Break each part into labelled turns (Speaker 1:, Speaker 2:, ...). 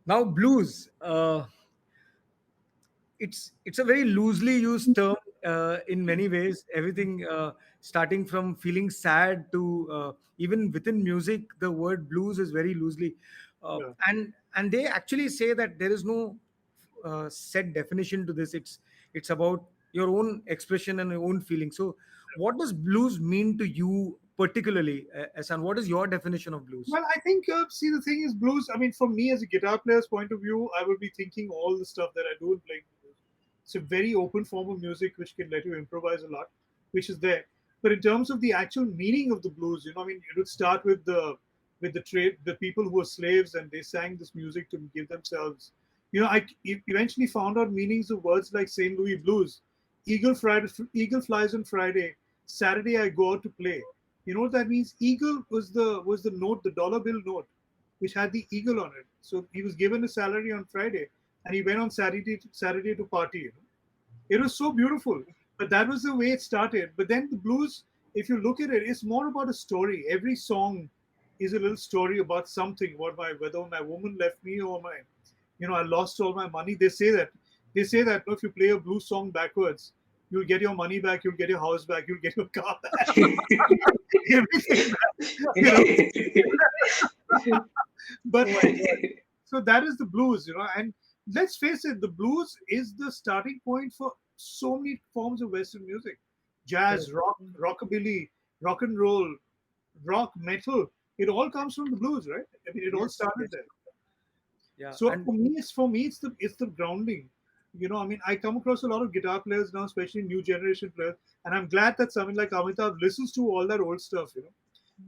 Speaker 1: Now, blues. It's a very loosely used term in many ways. Everything starting from feeling sad to even within music, the word blues is very loosely,
Speaker 2: Yeah.
Speaker 1: and they actually say that there is no set definition to this. It's about your own expression and your own feeling. So, what does blues mean to you particularly, Ehsaan? What is your definition of blues?
Speaker 2: Well, I think, see, the thing is, blues, I mean, for me as a guitar player's point of view, I would be thinking all the stuff that I do in playing blues. It's a very open form of music which can let you improvise a lot, which is there. But in terms of the actual meaning of the blues, I mean, it would start with the trade, the people who were slaves, and they sang this music to give themselves. I eventually found out meanings of words like St. Louis blues, eagle flies on Friday, Saturday I go out to play. You know what that means? Eagle was the note, the dollar bill note, which had the eagle on it. So he was given a salary on Friday, and he went on Saturday to party. It was so beautiful, but that was the way it started. But then the blues, if you look at it, it's more about a story. Every song is a little story about something. Whether my woman left me or I lost all my money. They say that if you play a blues song backwards, you'll get your money back, you'll get your house back, you'll get your car back, everything back. You know, but
Speaker 1: Oh my God.
Speaker 2: so that is the blues, and let's face it, the blues is the starting point for so many forms of Western music: jazz,
Speaker 1: Correct.
Speaker 2: rock, rockabilly, rock and roll, rock, metal. It all comes from the blues, right? I mean, it all
Speaker 1: Yes,
Speaker 2: started
Speaker 1: yes.
Speaker 2: there.
Speaker 1: Yeah.
Speaker 2: So
Speaker 1: And
Speaker 2: for me, it's the grounding. I mean, I come across a lot of guitar players now, especially new generation players, and I'm glad that someone like Amithav listens to all that old stuff.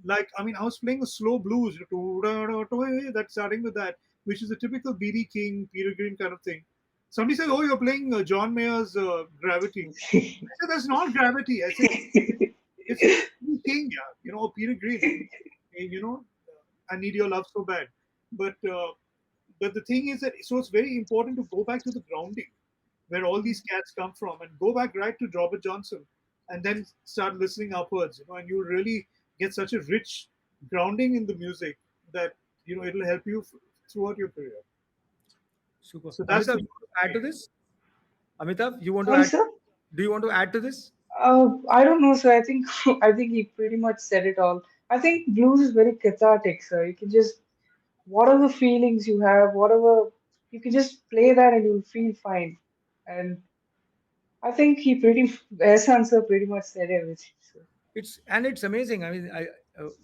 Speaker 2: Like, I mean, I was playing a slow blues, that's starting with that, which is a typical BD King, Peter Green kind of thing. Somebody said, "Oh, you're playing John Mayer's Gravity." I said, "That's not Gravity." I said, "It's BD King, yeah, or Peter Green. And, I need your love so bad." But the thing is that so it's very important to go back to the grounding where all these cats come from and go back right to Robert Johnson and then start listening upwards, and you really get such a rich grounding in the music that it'll help you throughout your career.
Speaker 1: super.
Speaker 2: So that's
Speaker 1: Amitav,
Speaker 2: the
Speaker 1: you want to add to this? Amitav, you want to
Speaker 3: Sorry,
Speaker 1: add?
Speaker 3: sir.
Speaker 1: Do you want to add to this?
Speaker 3: I don't know, sir. I think I think he pretty much said it all. I think blues is very cathartic, sir. You can just whatever feelings you have, whatever you can just play that and you'll feel fine. And I think Ehsan sir pretty much said everything. So
Speaker 1: It's amazing. I mean,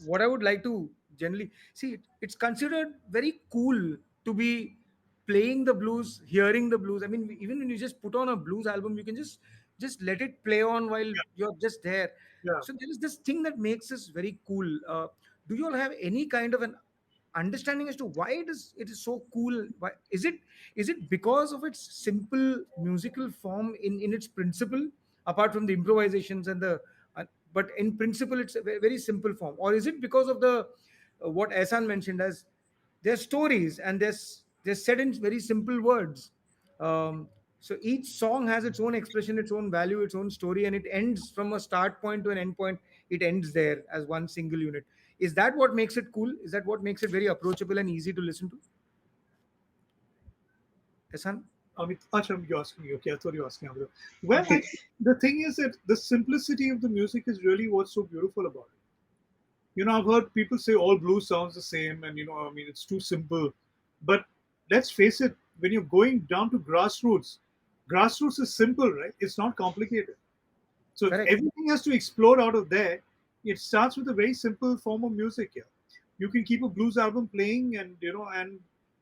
Speaker 1: what I would like to generally see, it's considered very cool to be playing the blues, hearing the blues. I mean, even when you just put on a blues album, you can just let it play on while you're just there.
Speaker 2: yeah.
Speaker 1: So there is this thing that makes this very cool. Do you all have any kind of an understanding as to why it is so cool? Why is it because of its simple musical form in its principle, apart from the improvisations and the but in principle it's a very simple form, or is it because of the what Ehsan mentioned as their stories, and they're said in very simple words. So each song has its own expression, its own value, its own story, and it ends from a start point to an end point. It ends there as one single unit. Is that what makes it cool? Is that what makes it very approachable and easy to listen to? Ehsan?
Speaker 2: Achha, you're asking me. Okay, I thought you were asking Amrit. Well, I think the thing is that the simplicity of the music is really what's so beautiful about it. I've heard people say all blues sounds the same, and I mean, it's too simple. But let's face it, when you're going down to grassroots is simple, right? It's not complicated. So if
Speaker 1: Correct.
Speaker 2: everything has to explode out of there, it starts with a very simple form of music here. You can keep a blues album playing, and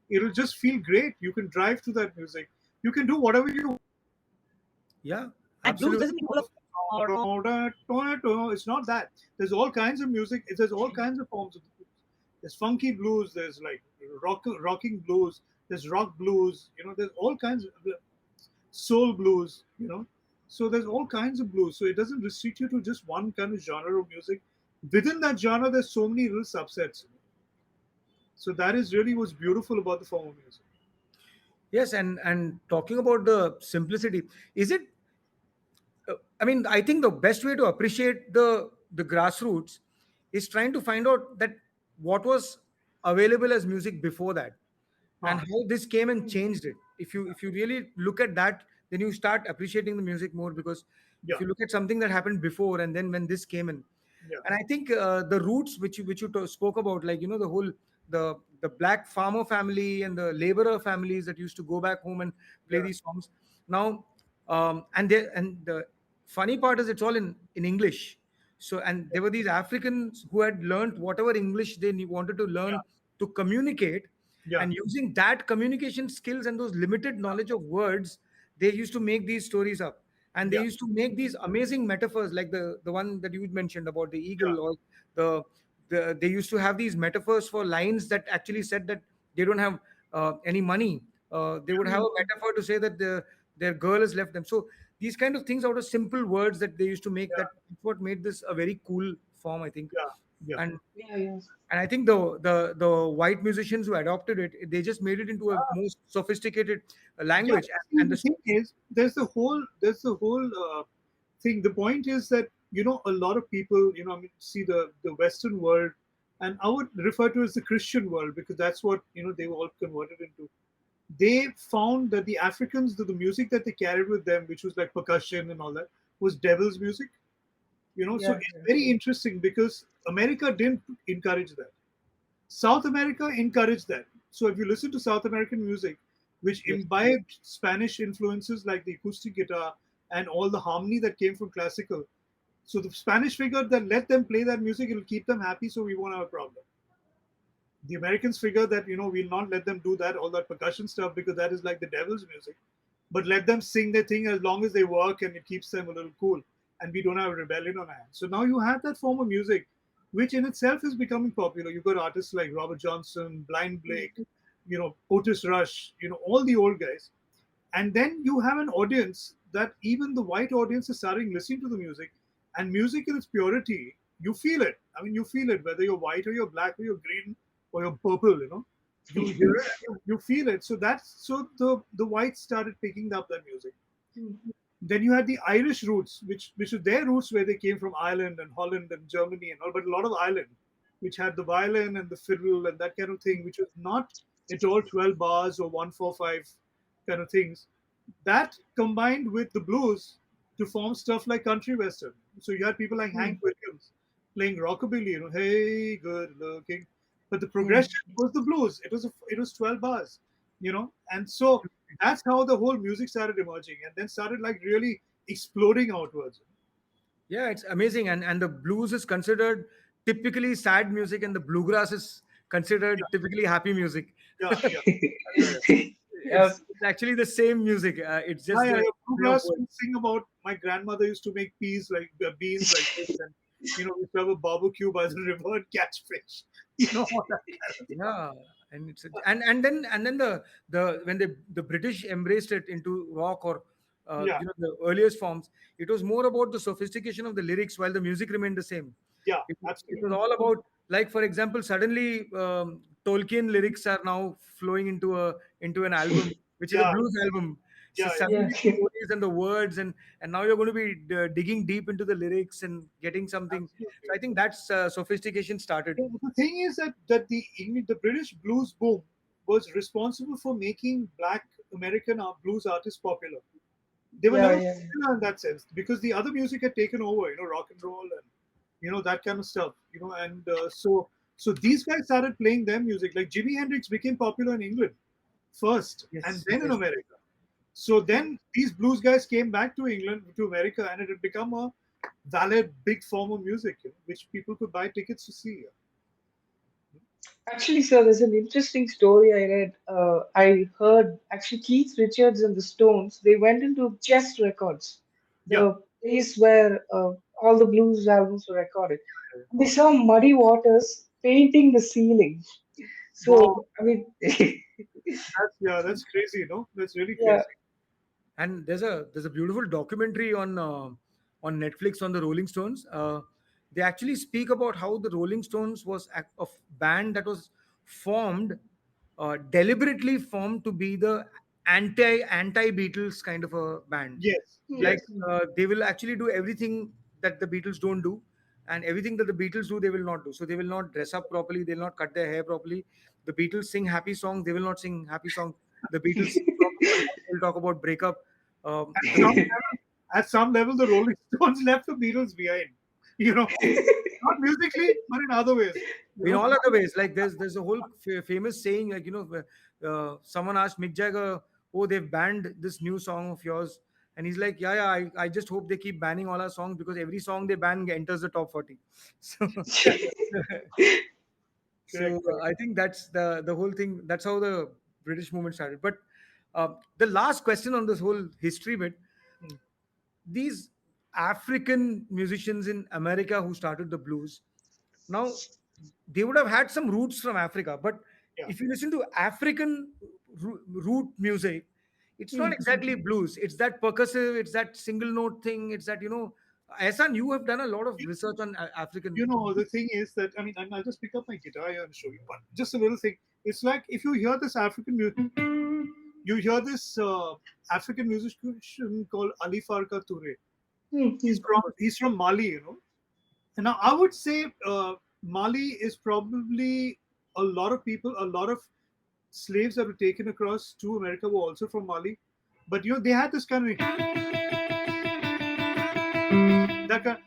Speaker 2: it'll just feel great. You can drive to that music. You can do whatever you want.
Speaker 1: Yeah,
Speaker 2: And blues doesn't
Speaker 1: absolutely.
Speaker 2: mean all of it's not that. There's all kinds of music. There's all kinds of forms of blues. There's funky blues. There's like rocking blues. There's rock blues. There's all kinds of soul blues. So there's all kinds of blues. So it doesn't restrict you to just one kind of genre of music. Within that genre, there's so many little subsets. So that is really what's beautiful about the form of music.
Speaker 1: Yes, and talking about the simplicity, is it I mean, I think the best way to appreciate the grassroots is trying to find out that what was available as music before that, and
Speaker 2: Huh.
Speaker 1: how this came and changed it. If you really look at that, then you start appreciating the music more, because
Speaker 2: Yeah,
Speaker 1: if you look at something that happened before and then when this came in,
Speaker 2: yeah,
Speaker 1: and I think the roots which you spoke about, like the whole the black farmer family and the laborer families that used to go back home and play
Speaker 2: yeah,
Speaker 1: these songs now, and the funny part is it's all in English. So, and there were these Africans who had learned whatever English they wanted to
Speaker 2: yeah,
Speaker 1: learn to communicate,
Speaker 2: yeah,
Speaker 1: and using that communication skills and those limited knowledge of words, they used to make these stories up, and they
Speaker 2: yeah,
Speaker 1: used to make these amazing metaphors, like the one that you mentioned about the
Speaker 2: yeah,
Speaker 1: eagle, or the they used to have these metaphors for lines that actually said that they don't have any money. They would have a metaphor to say that their girl has left them. So these kind of things out of simple words that they used to make,
Speaker 2: yeah,
Speaker 1: that's what made this a very cool form, I think.
Speaker 2: yeah, yeah.
Speaker 1: and
Speaker 3: Yeah, yes.
Speaker 1: and I think the white musicians who adopted it, they just made it into a more sophisticated
Speaker 2: Yeah,
Speaker 1: language,
Speaker 2: see,
Speaker 1: and
Speaker 2: the
Speaker 1: the
Speaker 2: thing is, there's the whole thing. The point is that a lot of people, I mean, see the Western world, and I would refer to as the Christian world because that's what they were all converted into. They found that the Africans, the music that they carried with them, which was like percussion and all that, was devil's music. So
Speaker 3: Yeah,
Speaker 2: it's
Speaker 3: yeah.
Speaker 2: very interesting because America didn't encourage that. South America encouraged that. So if you listen to South American music, which
Speaker 1: yes,
Speaker 2: imbibed Spanish influences like the acoustic guitar and all the harmony that came from classical, so the Spanish figured that let them play that music, it'll keep them happy, so we won't have a problem. The Americans figured that we'll not let them do that all that percussion stuff because that is like the devil's music, but let them sing their thing as long as they work and it keeps them a little cool, and we don't have rebellion on our hands. So now you have that form of music, which in itself is becoming popular. You've got artists like Robert Johnson, Blind Blake, Otis Rush, all the old guys, and then you have an audience that even the white audience is starting listening to the music, and music in its purity, you feel it. I mean, you feel it whether you're white or you're black or you're green or you're purple. You hear it, you feel it. So the whites started picking up that music.
Speaker 3: Hmm.
Speaker 2: Then you had the Irish roots, which is their roots where they came from, Ireland and Holland and Germany and all, but a lot of Ireland, which had the violin and the fiddle and that kind of thing, which was not at all 12 bars or 145 kind of things. That combined with the blues to form stuff like country western. So you had people like
Speaker 3: Hmm.
Speaker 2: Hank Williams playing rockabilly, hey, good looking, but the
Speaker 3: Hmm.
Speaker 2: progression was the blues. It was 12 bars, and so that's how the whole music started emerging and then started like really exploding outwards.
Speaker 1: yeah, it's amazing. And the blues is considered typically sad music, and the bluegrass is considered
Speaker 2: Yeah,
Speaker 1: typically happy music.
Speaker 2: yeah, yeah, yeah, yeah.
Speaker 3: Yeah.
Speaker 1: It's actually the same music. It's
Speaker 2: Yeah,
Speaker 1: just
Speaker 2: yeah,
Speaker 1: the
Speaker 2: yeah.
Speaker 1: way of
Speaker 2: Bluegrass
Speaker 1: words.
Speaker 2: would sing about my grandmother used to make beans like this, and we used to have a barbecue by the river and catch fish. All that kind of thing.
Speaker 1: Yeah, and and then the when the British embraced it into rock, or
Speaker 2: Yeah,
Speaker 1: the earliest forms, it was more about the sophistication of the lyrics, while the music remained the same.
Speaker 2: yeah,
Speaker 1: It was
Speaker 2: absolutely.
Speaker 1: all about, like, for example, suddenly Tolkien lyrics are now flowing into an album, which is a
Speaker 2: Yeah,
Speaker 1: blues album. So
Speaker 2: yeah, yeah,
Speaker 3: Yeah.
Speaker 1: suddenly the stories and the words, and now you're going to be digging deep into the lyrics and getting something. So
Speaker 2: absolutely.
Speaker 1: I think that's sophistication started.
Speaker 2: Yeah, the thing is that the British blues boom was responsible for making Black American blues artists popular. They were
Speaker 3: Yeah,
Speaker 2: never
Speaker 3: yeah.
Speaker 2: popular in that sense because the other music had taken over, rock and roll and that kind of stuff, and so these guys started playing their music. Like Jimi Hendrix became popular in England first, and
Speaker 1: Yes,
Speaker 2: then in
Speaker 1: yes.
Speaker 2: America. So then these blues guys came back to England, to America, and it had become a valid big form of music, which people could buy tickets to see.
Speaker 3: Actually, sir, there's an interesting story I read. I heard actually Keith Richards and the Stones, they went into Chess Records,
Speaker 2: Yeah.
Speaker 3: the place where all the blues albums were recorded. And they saw Muddy Waters painting the ceiling.
Speaker 2: Wow.
Speaker 3: So, I mean,
Speaker 2: That's crazy. That's really
Speaker 3: yeah,
Speaker 2: crazy.
Speaker 1: And there's a beautiful documentary on Netflix on the Rolling Stones. They actually speak about how the Rolling Stones was a band that was formed, deliberately formed to be the anti Beatles kind of a band.
Speaker 2: Yes,
Speaker 3: Hmm.
Speaker 1: Like
Speaker 2: yes.
Speaker 3: Hmm.
Speaker 1: they will actually do everything that the Beatles don't do, and everything that the Beatles do, they will not do. So they will not dress up properly. They'll not cut their hair properly. The Beatles sing happy songs. They will not sing happy songs. The Beatles talk about love. They'll talk about breakup.
Speaker 2: At
Speaker 1: The
Speaker 2: some level, at some level, the Rolling Stones left the Beatles behind. You know, not musically, but in other ways. You
Speaker 1: in
Speaker 2: know,
Speaker 1: all other ways, like there's a whole famous saying, like someone asked Mick Jagger, oh, they've banned this new song of yours, and he's like, yeah, I just hope they keep banning all our songs, because every song they ban enters the top 40. So
Speaker 2: correct, correct.
Speaker 1: I think that's the whole thing. That's how the British movement started. But the last question on this whole history bit,
Speaker 2: Hmm.
Speaker 1: these African musicians in America who started the blues, now they would have had some roots from Africa, but
Speaker 2: Yeah.
Speaker 1: if you listen to African root music, it's not
Speaker 3: Hmm.
Speaker 1: exactly blues. It's that percussive, it's that single note thing, it's that, Ehsan, you have done a lot of research on African.
Speaker 2: The thing is that I mean, I'll just pick up my guitar here and show you. But just a little thing. It's like if you hear this African music, you hear this African musician called Ali Farka Toure.
Speaker 3: Hmm.
Speaker 2: He's
Speaker 3: Hmm.
Speaker 2: from he's from Mali, you know. And now I would say Mali is probably a lot of slaves that were taken across to America were also from Mali. But they had this kind of that kind.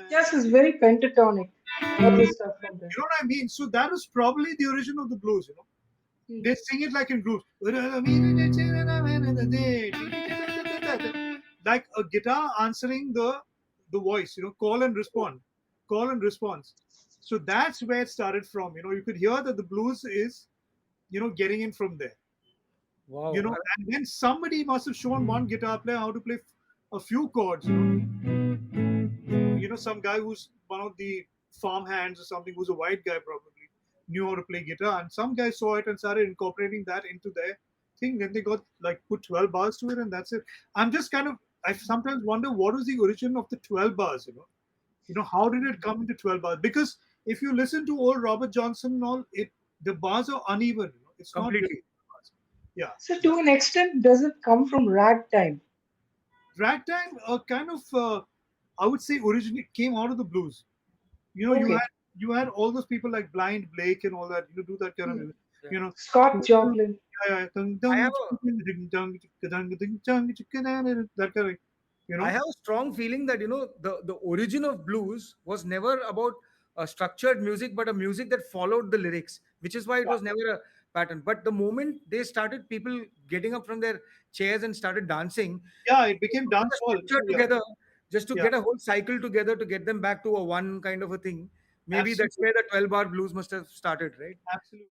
Speaker 3: Yes, it's very pentatonic. All this stuff from there.
Speaker 2: You know what I mean? So that was probably the origin of the blues.
Speaker 3: Hmm.
Speaker 2: They sing it like in groups, like a guitar answering the voice. Call and respond, call and response. So that's where it started from. You could hear that the blues is getting in from there.
Speaker 1: Wow.
Speaker 2: And then somebody must have shown one guitar player how to play a few chords. Some guy who's one of the farm hands or something, who's a white guy probably, knew how to play guitar, and some guy saw it and started incorporating that into their thing. Then they got like put 12 bars to it, and that's it. I'm just kind of I sometimes wonder what was the origin of the 12 bars. How did it come into 12 bars? Because if you listen to old Robert Johnson and all, the bars are uneven. It's not really
Speaker 1: Completely.
Speaker 2: bars. Yeah.
Speaker 3: So to an extent, does it come from ragtime?
Speaker 2: Ragtime kind of I would say originally came out of the blues. You
Speaker 3: Okay.
Speaker 2: had all those people like Blind Blake and all that, do that kind of
Speaker 3: Hmm.
Speaker 2: music.
Speaker 1: Yeah.
Speaker 2: You know.
Speaker 3: Scott Joplin.
Speaker 2: Yeah,
Speaker 1: I have a
Speaker 2: that kind of you
Speaker 1: I
Speaker 2: know.
Speaker 1: have a strong feeling that the origin of blues was never about a structured music, but a music that followed the lyrics, which is why it
Speaker 2: Yeah,
Speaker 1: was never a pattern. But the moment they started, people getting up from their chairs and started dancing,
Speaker 2: yeah, it
Speaker 1: they
Speaker 2: became
Speaker 1: put the
Speaker 2: dancehall.
Speaker 1: structure
Speaker 2: Yeah,
Speaker 1: together just to
Speaker 2: yeah,
Speaker 1: get a whole cycle together to get them back to a one kind of a thing. Maybe that's
Speaker 2: absolutely,
Speaker 1: where the 12 bar blues must have started, right?
Speaker 2: absolutely.